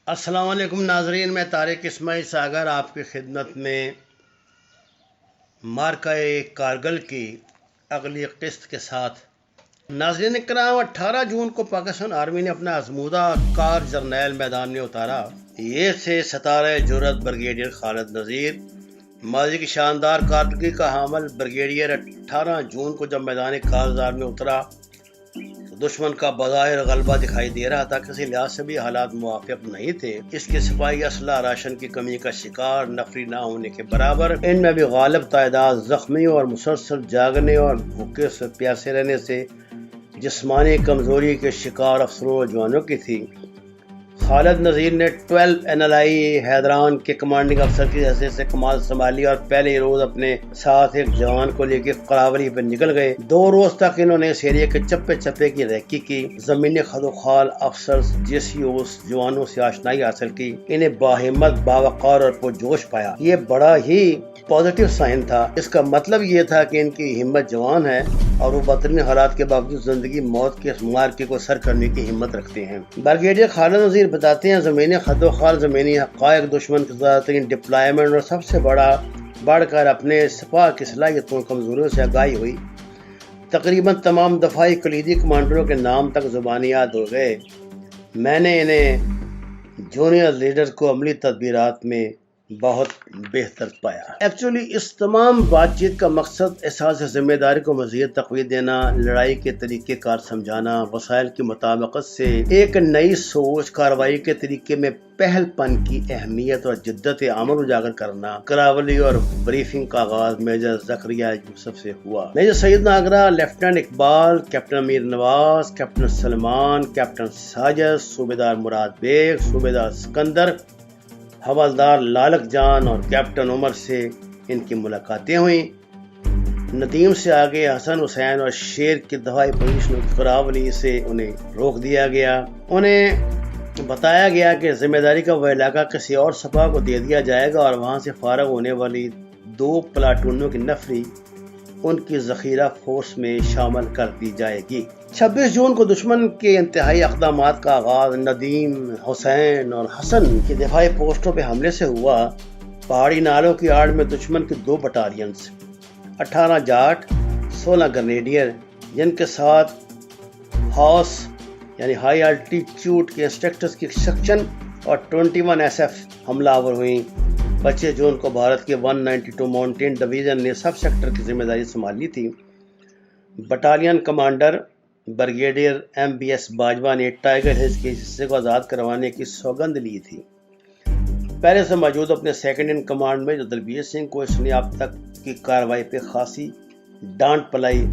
السلام علیکم ناظرین، میں طارق اسماعیل ساگر آپ کی خدمت میں مارکہ کارگل کی اگلی قسط کے ساتھ۔ ناظرین کرام، 18 جون کو پاکستان آرمی نے اپنا آزمودہ کار جرنیل میدان میں اتارا۔ یہ تھے ستارہ جرأت بریگیڈیئر خالد نذیر۔ ماضی کی شاندار کارکردگی کا حامل بریگیڈیئر 18 جون کو جب میدان کارزار میں اترا دشمن کا بظاہر غلبہ دکھائی دے رہا تھا، کسی لحاظ سے بھی حالات موافق نہیں تھے۔ اس کے سپاہی اسلحہ راشن کی کمی کا شکار، نفری نہ ہونے کے برابر، ان میں بھی غالب تعداد زخمیوں اور مسلسل جاگنے اور بھوکے سے پیاسے رہنے سے جسمانی کمزوری کے شکار افسروں اور جوانوں کی تھی۔ خالد نذیر نے 12 NLI حیدران کے کمانڈنگ افسر کی حیثیت سے کمان سنبھالی اور پہلے ہی روز اپنے ساتھ ایک جوان کو لے کے قراولی پر نکل گئے۔ 2 روز تک انہوں نے اس ایریا کے چپے چپے کی ریکی کی، زمینی خدوخال افسر GCOs جوانوں سے آشنائی حاصل کی، انہیں باہمت، باوقار اور پرجوش پایا۔ یہ بڑا ہی پازیٹیو سائن تھا۔ اس کا مطلب یہ تھا کہ ان کی ہمت جوان ہے اور وہ بدترین حالات کے باوجود زندگی موت کے اس معرکے کو سر کرنے کی ہمت رکھتے ہیں۔ بریگیڈیئر خالد نذیر بتاتے ہیں، زمینی خدوخال، زمینی حقائق، دشمن کی زیادہ ترین ڈپلائمنٹ اور سب سے بڑھ کر اپنے سپاہ کی صلاحیتوں اور کمزوریوں سے آگاہی ہوئی۔ تقریباً تمام دفاعی کلیدی کمانڈروں کے نام تک زبانی یاد ہو گئے۔ میں نے انہیں جونیئر لیڈر کو عملی تدبیرات میں بہت بہتر پایا۔ ایکچولی اس تمام بات چیت کا مقصد احساس ذمہ داری کو مزید تقویت دینا، لڑائی کے طریقہ کار سمجھانا، وسائل کی مطابقت سے ایک نئی سوچ، کارروائی کے طریقے میں پہل پن کی اہمیت اور جدت عمل اجاگر کرنا۔ کراولی اور بریفنگ کا آغاز میجر زکریا یوسف سے ہوا۔ میجر سید ناگرہ، لیفٹیننٹ اقبال، کیپٹن امیر نواز، کیپٹن سلمان، کیپٹن ساجد، صوبیدار مراد بیگ، صوبیدار سکندر، حوالدار لالک جان اور کیپٹن عمر سے ان کی ملاقاتیں ہوئیں۔ ندیم سے آگے حسن حسین اور شیر کی دفاعی پوزیشنوں کی کراولی سے انہیں روک دیا گیا۔ انہیں بتایا گیا کہ ذمہ داری کا وہ علاقہ کسی اور سپاہ کو دے دیا جائے گا اور وہاں سے فارغ ہونے والی 2 پلاٹونوں کی نفری ان کی ذخیرہ فورس میں شامل کر دی جائے گی۔ 26 جون کو دشمن کے انتہائی اقدامات کا آغاز ندیم، حسین اور حسن کی دفاعی پوسٹوں پہ حملے سے ہوا۔ پہاڑی نالوں کی آڑ میں دشمن کی 2 بٹالینز، 18 جاٹ، 16 گرنیڈیئر، جن کے ساتھ ہاؤس یعنی ہائی الٹیٹیوڈ کے انسٹرکٹرز کی سیکشن اور 21 SF حملہ آور ہوئیں۔ 25 جون کو بھارت کے 192 ماؤنٹین ڈویژن نے سب سیکٹر کی ذمہ داری سنبھالی تھی۔ Battalion commander brigadier MBS Bajwa نے ٹائیگر ہلز کے حصے کو آزاد کروانے کی سوگند لی تھی۔ پہلے سے موجود اپنے سیکنڈ ان کمانڈ میں دلبیر سنگھ کو اس نے اب تک کی کارروائی پہ خاصی ڈانٹ پلائی۔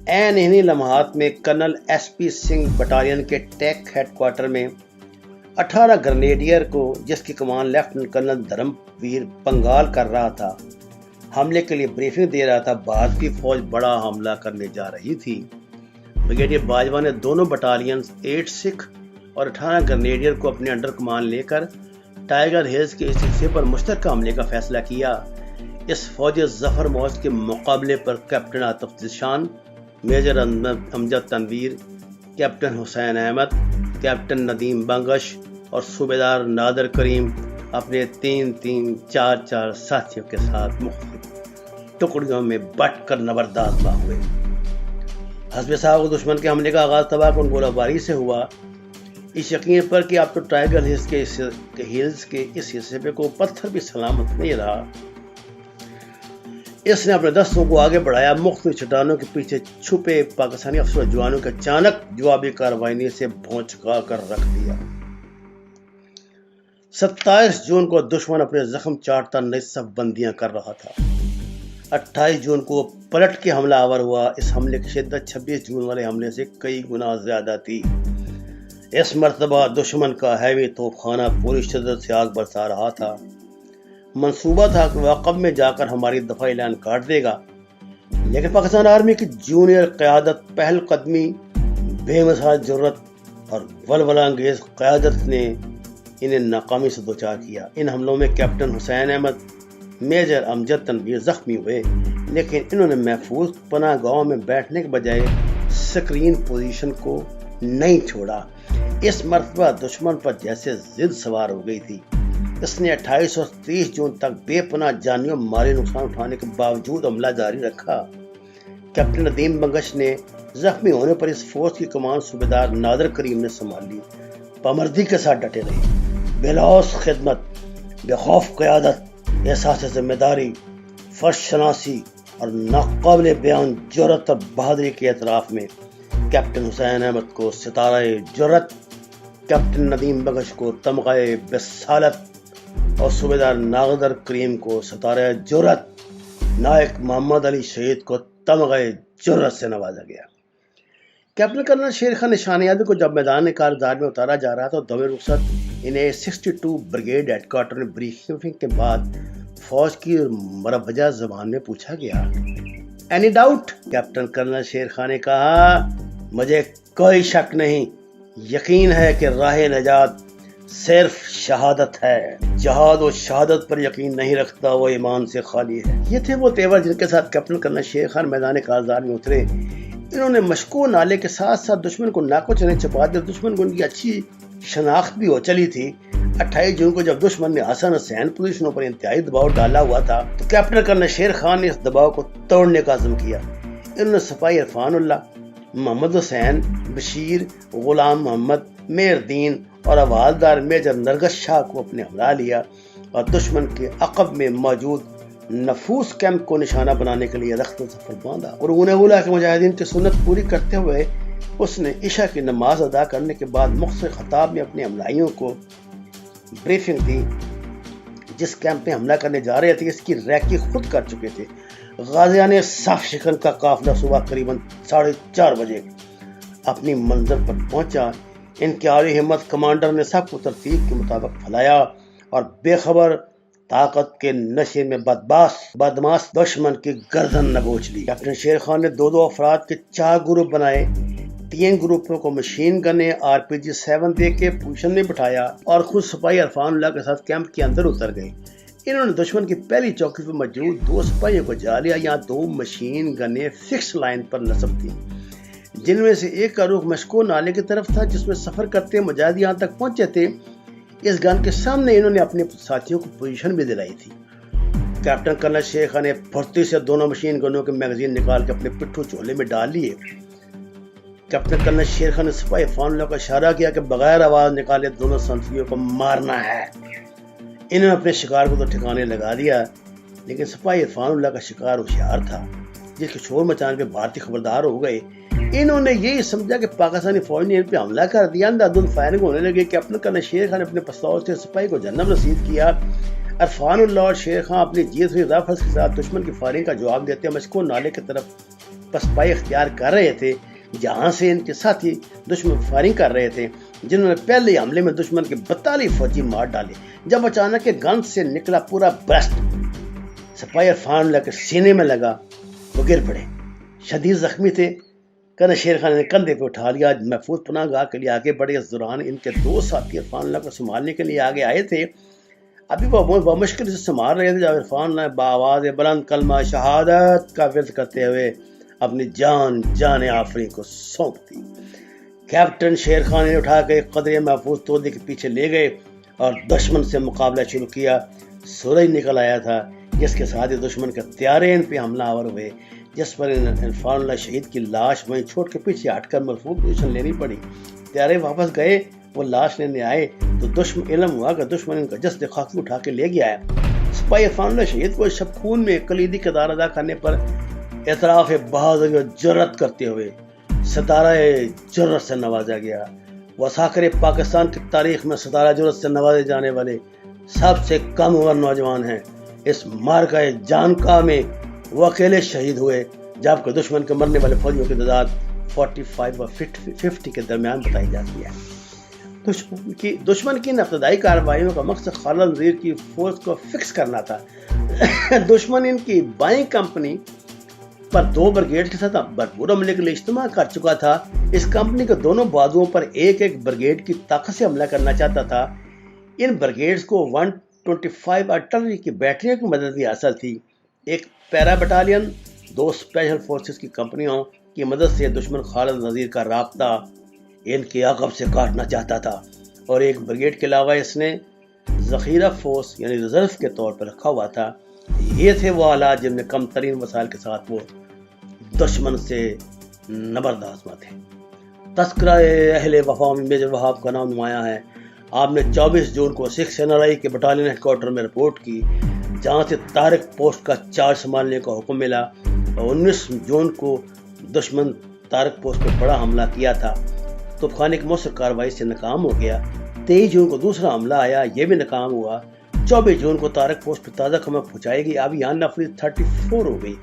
انہی لمحات میں کرنل SP سنگھ بٹالین کے ٹیک ہیڈ کوارٹر میں 18 گرنیڈیئر کو، جس کی کمان لیفٹیننٹ کرنل دھرم ویر پنگال کر رہا تھا، حملے کے لیے بریفنگ دے رہا تھا۔ بھارتی فوج بڑا حملہ کرنے جا رہی تھی۔ بریگیڈیئر باجوہ نے دونوں بٹالینز 8 سکھ اور 18 گرنیڈیئر کو اپنے انڈر کمان لے کر ٹائیگر ہلز کے اس حصے پر مشترکہ حملے کا فیصلہ کیا۔ اس فوجی ظفر موج کے مقابلے پر کیپٹن عاطف ذیشان، میجر امجد تنویر، کیپٹن حسین احمد، کیپٹن ندیم بنگش اور صوبیدار نادر کریم اپنے 3-4 ساتھیوں کے ساتھ مختلف ٹکڑیوں میں بٹ کر نبرداز ہوئے۔ حسب سابق دشمن کے حملے کا آغاز تباہ کن گولہ باری سے ہوا، اس یقین پر کہ اب تو ٹائیگر ہلز کے اس حصے پہ کوئی پتھر بھی سلامت نہیں رہا، اس نے اپنے دستوں کو آگے بڑھایا۔ مختلف چٹانوں کے پیچھے چھپے پاکستانی افسر و جوانوں کے اچانک جوابی کارروائی نے اسے بھونچکا کر رکھ دیا۔ 27 جون کو دشمن اپنے زخم چاٹتا نئی صف بندیاں کر رہا تھا۔ 28 جون کو پلٹ کے حملہ آور ہوا۔ اس حملے کی شدت 26 جون والے حملے سے کئی گنا زیادہ تھی۔ اس مرتبہ دشمن کا ہیوی توپ خانہ پوری شدت سے آگ برسا رہا تھا۔ منصوبہ تھا کہ وہ عقب میں جا کر ہماری دفاعی لائن کاٹ دے گا، لیکن پاکستان آرمی کی جونیئر قیادت، پہل قدمی، بے مثال جرأت اور ولولہ انگیز قیادت نے انہیں ناکامی سے دوچار کیا۔ ان حملوں میں کیپٹن حسین احمد، میجر امجد تنویر زخمی ہوئے، لیکن انہوں نے محفوظ پناہ گاہوں میں بیٹھنے کے بجائے سکرین پوزیشن کو نہیں چھوڑا۔ اس مرتبہ دشمن پر جیسے ضد سوار ہو گئی تھی۔ اس نے 28 اور 30 جون تک بے پناہ جانی اور مالی نقصان اٹھانے کے باوجود حملہ جاری رکھا۔ کیپٹن ندیم بخش نے زخمی ہونے پر اس فورس کی کمان صوبیدار نادر کریم نے سنبھال لی۔ پامردی کے ساتھ ڈٹے رہے، بلاوس خدمت، بے خوف قیادت، احساس ذمہ داری، فرض شناسی اور ناقابل بیان جرأت اور بہادری کے اعتراف میں کیپٹن حسین احمد کو ستارہ جرأت، کیپٹن ندیم بخش کو تمغہ بسالت اور صوبیدار نادر کریم کو ستارہ جرأت، نائک محمد علی شہید کو تمغہ جرأت سے نوازا گیا۔ کیپٹن کرنل شیر خان نشانیابی کو جب میدان کارزار میں اتارا جا رہا تھا تو دو رخصت انہیں 62 بریگیڈ ہیڈ کوارٹر میں بریفنگ کے بعد فوج کی مروجہ زبان میں پوچھا گیا، any doubt? Captain colonel Sher Khan نے کہا، مجھے کوئی شک نہیں، یقین ہے کہ راہ نجات صرف شہادت ہے۔ جہاد و شہادت پر یقین نہیں رکھتا وہ ایمان سے خالی ہے۔ یہ تھے وہ تیور جن کے ساتھ کیپٹن کرنل شیر خان میدان کارزار میں اترے۔ انہوں نے مشکو نالے کے ساتھ ساتھ دشمن کو ناکو چنے چپا دیا۔ دشمن کو ان کی اچھی شناخت بھی ہو چلی تھی۔ 28 جون کو جب دشمن نے حسن حسین پوزیشنوں پر انتہائی دباؤ ڈالا ہوا تھا تو کیپٹن کرنل شیر خان نے اس دباؤ کو توڑنے کا عزم کیا۔ انہوں نے سپاہی عرفان اللہ، محمد حسین، بشیر، غلام محمد، مہر دین اور حوالدار میجر نرگس شاہ کو اپنے ہمراہ لیا اور دشمن کے عقب میں موجود نفوس کیمپ کو نشانہ بنانے کے لیے رخت سفر باندھا۔ اور اولا کے مجاہدین کی سنت پوری کرتے ہوئے اس نے عشاء کی نماز ادا کرنے کے بعد مختصر خطاب میں اپنے حملائیوں کو بریفنگ دی۔ جس کیمپ میں حملہ کرنے جا رہے تھے اس کی ریکی خود کر چکے تھے۔ غازیان صاف شکن کا قافلہ صبح قریباً 4:30 بجے اپنی منزل پر پہنچا۔ ان کی عالی ہمت کمانڈر نے سب کو ترتیب کے مطابق پھیلایا اور بے خبر طاقت کے نشے میں بدماش دشمن کی گردن نبوچ لی۔ کیپٹن شیر خان نے 2 افراد کے 4 گروپ بنائے۔ 3 گروپوں کو مشین گنیں RPG 7 دے کے پوزیشن میں بٹھایا اور خود سپاہی عرفان اللہ کے ساتھ کیمپ کے اندر اتر گئے۔ انہوں نے دشمن کی پہلی چوکی پر موجود 2 سپاہیوں کو جا لیا۔ یہاں 2 مشین گنیں فکس لائن پر نصب تھیں، جن میں سے ایک کا رخ مشکو نالے کی طرف تھا جس میں سفر کرتے مجاہد یہاں تک پہنچے تھے۔ اس گن کے سامنے انہوں نے اپنے ساتھیوں کو پوزیشن بھی دلائی تھی۔ کیپٹن کرنل شیر خان نے پھرتی سے دونوں مشین گنوں کے میگزین نکال کے اپنے پٹھو چولے میں ڈال لیے۔ کیپٹن کرنل شیر خان نے سپاہی عرفان اللہ کو اشارہ کیا کہ بغیر آواز نکالے دونوں ساتھیوں کو مارنا ہے۔ انہوں نے اپنے شکار کو تو ٹھکانے لگا دیا، لیکن سپاہی عرفان اللہ کا شکار ہوشیار تھا جس کے شور مچانے پہ بھارتی خبردار ہو گئے۔ انہوں نے یہی سمجھا کہ پاکستانی فوج نے ان پہ حملہ کر دیا۔ اندھادھند فائرنگ ہونے لگی۔ کیپٹن کرنل شیر خان نے اپنے پستول سے سپاہی کو جنم رسید کیا۔ عرفان اللہ اور شیر خان اپنی جیت ہوئی رائفلز کے ساتھ دشمن کی فائرنگ کا جواب دیتے مشکو نالے کی طرف پسپائی اختیار کر رہے تھے، جہاں سے ان کے ساتھی دشمن فائرنگ کر رہے تھے، جنہوں نے پہلے حملے میں دشمن کے 42 فوجی مار ڈالے۔ جب اچانک کے گن سے نکلا پورا برسٹ سپاہی عرفان اللہ کے سینے میں لگا، وہ گر پڑے، شدید زخمی تھے۔ کرنل شیر خان نے کندھے پہ اٹھا لیا، محفوظ پناہ گاہ کے لیے آگے بڑھے۔ اس دوران ان کے 2 ساتھی عرفان اللہ کو سنبھالنے کے لیے آگے آئے تھے۔ ابھی وہ مشکل سے سنبھال رہے تھے جب عرفان اللہ بآواز بلند کلمہ شہادت کا ورد کرتے ہوئے اپنی جان آفرین کو سونپ دی۔ کیپٹن شیر خان نے اٹھا کے ایک قدرے محفوظ تودے کے پیچھے لے گئے اور دشمن سے مقابلہ شروع کیا۔ سورج نکل آیا تھا جس کے ساتھ ہی دشمن کے طیارے ان پہ حملہ آور ہوئے، جس پر عرفان اللہ شہید کی لاش وہیں چھوڑ کے پیچھے ہٹ کر مرفوع پوزیشن لینی پڑی۔ طیارے واپس گئے، وہ لاش لینے آئے تو علم ہوا کہ دشمن ان کا جسد خاکی اٹھا کے لے گیا ہے۔ سپاہی عرفان اللہ شہید کو شب خون میں کلیدی کردار ادا کرنے پر اعتراف بہادری اور جرأت کرتے ہوئے ستارہ جرأت سے نوازا گیا۔ وہ اساکر پاکستان کی تاریخ میں ستارہ جرأت سے نوازے جانے والے سب سے کم عمر نوجوان ہیں۔ اس مارکہ جانکا میں وہ اکیلے شہید ہوئے، جبکہ دشمن کے مرنے والے فوجیوں کی تعداد 45 اور 50 کے درمیان بتائی جاتی ہے۔ دشمن کی ابتدائی کارروائیوں کا مقصد خالد نذیر کی فورس کو فکس کرنا تھا۔ دشمن ان کی بائیں کمپنی پر 2 بریگیڈ کے ساتھ بھرپور حملے کے لیے اجتماع کر چکا تھا۔ اس کمپنی کے دونوں بازوؤں پر ایک بریگیڈ کی طاقت سے حملہ کرنا چاہتا تھا۔ ان بریگیڈز کو 125 آرٹلری کی بیٹریوں کی مدد بھی حاصل تھی۔ ایک پیرا بٹالین، 2 اسپیشل فورسز کی کمپنیوں کی مدد سے دشمن خالد نذیر کا رابطہ ان کے عقب سے کاٹنا چاہتا تھا اور ایک بریگیڈ کے علاوہ اس نے ذخیرہ فورس یعنی ریزرو کے طور پر رکھا ہوا تھا۔ یہ تھے وہ آلات جن میں کم ترین وسائل کے ساتھ وہ دشمن سے نبرد آزما تھے۔ تذکرہ اہل وفا میں میجر وہاب کا نام نمایاں ہے۔ آپ نے 24 جون کو 6 NRI کے بٹالین ہیڈ کوارٹر میں رپورٹ کی، جہاں سے طارق پوسٹ کا چارج سنبھالنے کا حکم ملا، اور 19 جون کو دشمن طارق پوسٹ پر بڑا حملہ کیا تھا۔ توپخانے کی مؤثر کارروائی سے ناکام ہو گیا۔ 23 جون کو دوسرا حملہ آیا، یہ بھی ناکام ہوا۔ 24 جون کو طارق پوسٹ پر تازہ خبر پہنچائی گئی، اب یہاں نفری 34 ہو گئی۔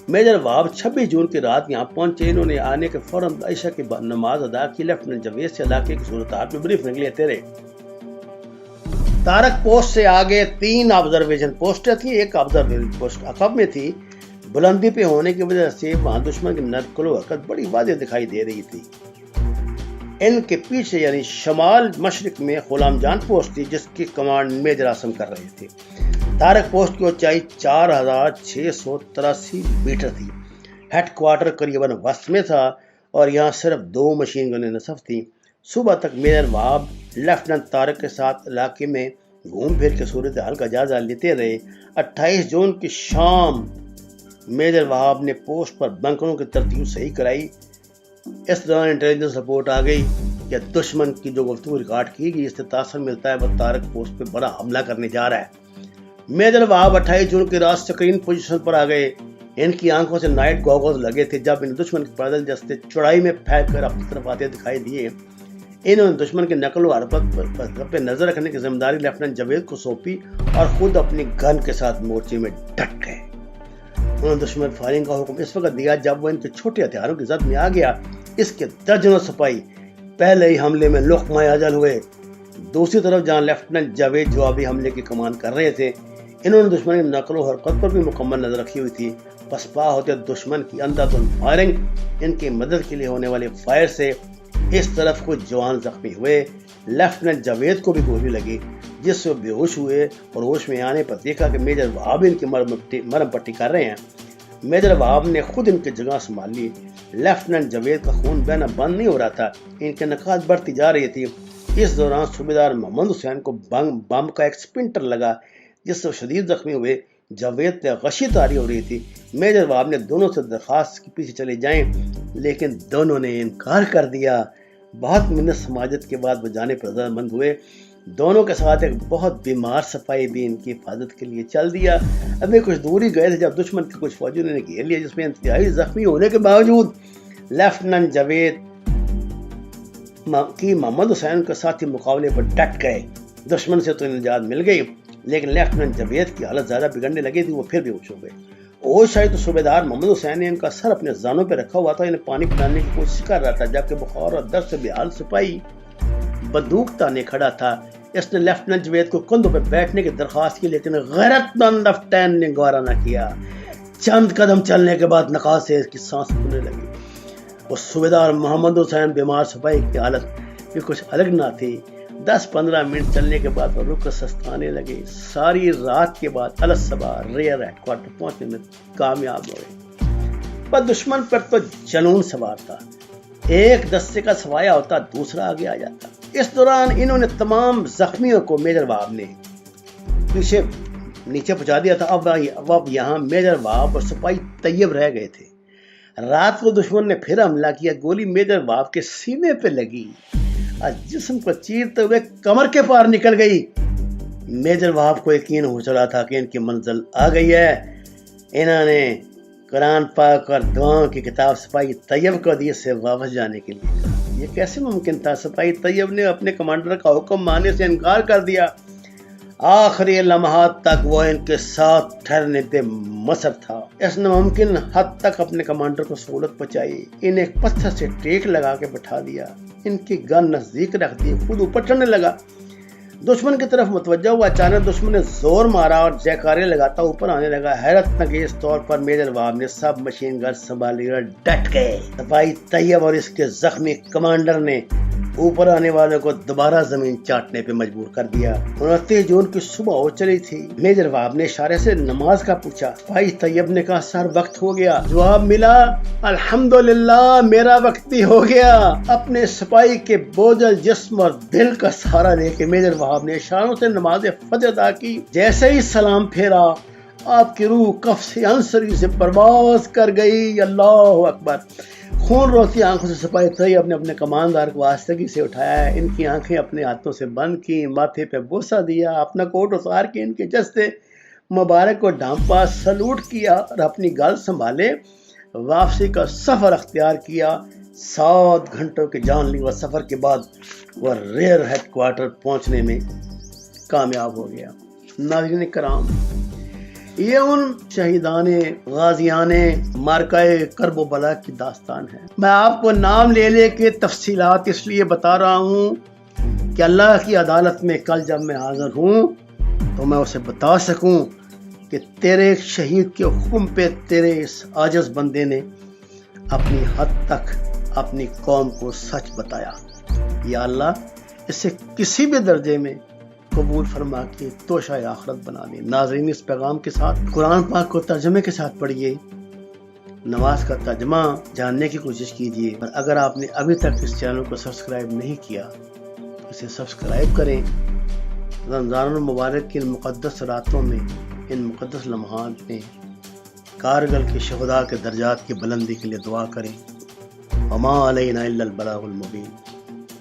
میجر وہاب 26 جون کی رات یہاں پہنچے۔ انہوں نے آنے کے فوراً عشاء کی نماز ادا کی۔ لیفٹیننٹ جاوید سے علاقے کی صورتحال میں بریفنگ لیتے رہے۔ طارق پوسٹ سے آگے 3 آبزرویشن پوسٹیں تھیں۔ ایک آبزرویشن پوسٹ عقب میں تھی، بلندی پہ ہونے کی وجہ سے وہاں دشمن کی نقل و حرکت بڑی واضح دکھائی دے رہی تھی۔ ان کے پیچھے یعنی شمال مشرق میں غلام جان پوسٹ تھی، جس کی کمانڈ میجر اعظم کر رہے تھے۔ طارق پوسٹ کی اونچائی 4683 میٹر تھی۔ ہیڈ کوارٹر قریباً وسط میں تھا اور یہاں صرف 2 مشین گنیں نصب تھیں۔ صبح تک میجر وہاب لیفٹیننٹ طارق کے ساتھ علاقے میں گھوم پھر کے صورتحال کا جائزہ لیتے رہے۔ 28 جون کی شام میجر وہاب نے پوسٹ پر بنکروں کی ترتیب صحیح کرائی۔ اس دوران انٹیلیجنس رپورٹ آ گئی کہ دشمن کی جو گفتگو ریکارڈ کی گئی، اس سے تاثر ملتا ہے وہ طارق پوسٹ پہ بڑا حملہ کرنے جا رہا ہے۔ میجر وہاب 28 جون کی رات سکرین پوزیشن پر آ گئے۔ ان کی آنکھوں سے نائٹ گوگلز لگے تھے۔ جب ان دشمن کے پیدل دستے چوڑائی میں پھینک کر اپنی طرف آتے دکھائی دیے، انہوں نے دشمن کی نقل و حرکت پہ نظر رکھنے کی ذمہ داری لیفٹیننٹ جاوید کو سونپی اور خود اپنی گن کے ساتھ مورچے میں ڈٹ گئے۔ انہوں نے دشمن فائرنگ کا حکم اس وقت دیا جب وہ ان کے چھوٹے ہتھیاروں کی زد میں آ گیا۔ اس کے درجنوں سپاہی پہلے ہی حملے میں لقمہ اجل ہوئے۔ دوسری طرف جہاں لیفٹیننٹ جاوید جوابی حملے کی کمان کر رہے تھے، انہوں نے دشمن کی نقل و حرکت پر بھی مکمل نظر رکھی ہوئی تھی۔ پسپا ہوتے دشمن کی اندھادھند فائرنگ، ان کی مدد کے لیے ہونے والے فائر سے اس طرف کچھ جوان زخمی ہوئے۔ لیفٹیننٹ جاوید کو بھی گولی لگی، جس سے وہ بے ہوش ہوئے اور ہوش میں آنے پر دیکھا کہ میجر وہاب ان کی مرم پٹی کر رہے ہیں۔ میجر وہاب نے خود ان کی جگہ سنبھال لی۔ لیفٹیننٹ جاوید کا خون بہنا بند نہیں ہو رہا تھا، ان کے نقاط بڑھتی جا رہی تھی۔ اس دوران صوبیدار محمد حسین کو بم کا ایک سپنٹر لگا، جس سے وہ شدید زخمی ہوئے۔ جاوید پہ غشی طاری ہو رہی تھی۔ میجر وہاب نے دونوں سے درخواست کے پیچھے چلے جائیں، لیکن دونوں نے انکار کر دیا۔ بہت محنت سماجت کے بعد وہ جانے پر رضامند ہوئے۔ دونوں کے ساتھ ایک بہت بیمار سپاہی بھی ان کی حفاظت کے لیے چل دیا۔ ابھی کچھ دوری گئے تھے جب دشمن کے کچھ فوجیوں نے گھیر لیا، جس میں انتہائی زخمی ہونے کے باوجود لیفٹیننٹ جاوید کی محمد حسین کے ساتھی مقابلے پر ڈٹ گئے۔ دشمن سے تو نجات مل گئی، لیکن لیفٹیننٹ جاوید کی حالت زیادہ بگڑنے لگی تھی، وہ پھر بھی ہوش ہو گئے۔ ہوش آئی تو صوبیدار محمد حسین نے ان کا سر اپنے زانوں پہ رکھا ہوا تھا، انہیں پانی پلانے کی کوشش کر رہا تھا، جبکہ بخار اور درد سے بےحال سپاہی بندوق تانے کھڑا تھا۔ اس نے لیفٹیننٹ جاوید کو کندھوں پہ بیٹھنے کی درخواست کی، لیکن غیرت مند لیفٹیننٹ نے گوارا نہ کیا۔ چند قدم چلنے کے بعد نقاص سے اس کی سانس پھولنے لگی۔ اور صوبیدار محمد حسین بیمار سپاہی کی حالت بھی کچھ الگ نہ تھی۔ 10-15 منٹ چلنے کے بعد وہ رک کر سستانے لگے۔ ساری رات کے بعد الصبح ریئر ہیڈ کوارٹر پہنچنے میں کامیاب ہوئے۔ پر دشمن پر تو جنون سوار تھا، ایک دستے کا سوایا ہوتا دوسرا آگے آ جاتا۔ اس دوران انہوں نے تمام زخمیوں کو میجر وہاب نے پیچھے نیچے پہنچا دیا تھا۔ اب یہاں میجر وہاب اور سپاہی طیب رہ گئے تھے۔ رات کو دشمن نے پھر حملہ کیا۔ گولی میجر وہاب کے سینے پہ لگی اور جسم کو چیرتے ہوئے کمر کے پار نکل گئی۔ میجر وہاب کو یقین ہو چلا تھا کہ ان کی منزل آ گئی ہے۔ انہوں نے قرآن پاک اور دعاؤں کی کتاب سپاہی طیب کو دی سے واپس جانے کے لیے کہا۔ یہ کیسے ممکن تھا؟ سپاہی طیب نے اپنے کمانڈر کا حکم ماننے سے انکار کر دیا۔ آخری لمحات تک وہ ان کے ساتھ ٹھہرنے پہ مصر تھا۔ اس نے ممکن حد تک اپنے کمانڈر کو سہولت پہنچائی، انہیں ایک پتھر سے ٹیک لگا کے بٹھا دیا، ان کی گن نزدیک رکھ دی، خود اوپر چڑھنے لگا۔ دشمن کی طرف متوجہ ہوا، اچانک دشمن نے زور مارا اور جیکارے لگاتا اوپر آنے لگا۔ حیرت انگیز طور پر میجر وہاب نے سب مشین گن سنبھالی اور ڈٹ گئے۔ سپاہی طیب اور اس کے زخمی کمانڈر نے اوپر آنے والوں کو دوبارہ زمین چاٹنے پہ مجبور کر دیا۔ 29 جون کی صبح ہو چلی تھی۔ میجر وہاب نے اشارے سے نماز کا پوچھا۔ بھائی طیب نے کہا سر وقت ہو گیا۔ جواب ملا الحمدللہ میرا وقت بھی ہو گیا۔ اپنے سپاہی کے بوجھل جسم اور دل کا سہارا لے کے میجر وہاب نے اشاروں سے نماز فجر ادا کی۔ جیسے ہی سلام پھیرا آپ کی روح کف سے انصری سے پرواز کر گئی۔ اللہ اکبر۔ خون روتی آنکھوں سے سپاہی طیب نے اپنے کماندار کو آستگی سے اٹھایا ہے، ان کی آنکھیں اپنے ہاتھوں سے بند کی، ماتھے پہ بوسہ دیا، اپنا کوٹ اتار کے ان کے جستے مبارک کو ڈھانپا، سلوٹ کیا اور اپنی گال سنبھالے واپسی کا سفر اختیار کیا۔ 7 گھنٹوں کے جان لیوا سفر کے بعد وہ ریئر ہیڈ کوارٹر پہنچنے میں کامیاب ہو گیا۔ ناظرین کرام، یہ ان شہیدان غازیان مارکہ کرب و بلا کی داستان ہے۔ میں آپ کو نام لے لے کے تفصیلات اس لیے بتا رہا ہوں کہ اللہ کی عدالت میں کل جب میں حاضر ہوں تو میں اسے بتا سکوں کہ تیرے شہید کے حکم پہ تیرے اس عاجز بندے نے اپنی حد تک اپنی قوم کو سچ بتایا۔ یا اللہ اسے کسی بھی درجے میں قبول فرما کے توشہ آخرت بنا دے۔ ناظرین، اس پیغام کے ساتھ قرآن پاک کو ترجمے کے ساتھ پڑھیے، نماز کا ترجمہ جاننے کی کوشش کیجیے، اور اگر آپ نے ابھی تک اس چینل کو سبسکرائب نہیں کیا تو اسے سبسکرائب کریں۔ رمضان المبارک کی ان مقدس راتوں میں، ان مقدس لمحات میں کارگل کے شہداء کے درجات کی بلندی کے لیے دعا کریں۔ وما علینا الا البلاغ المبین۔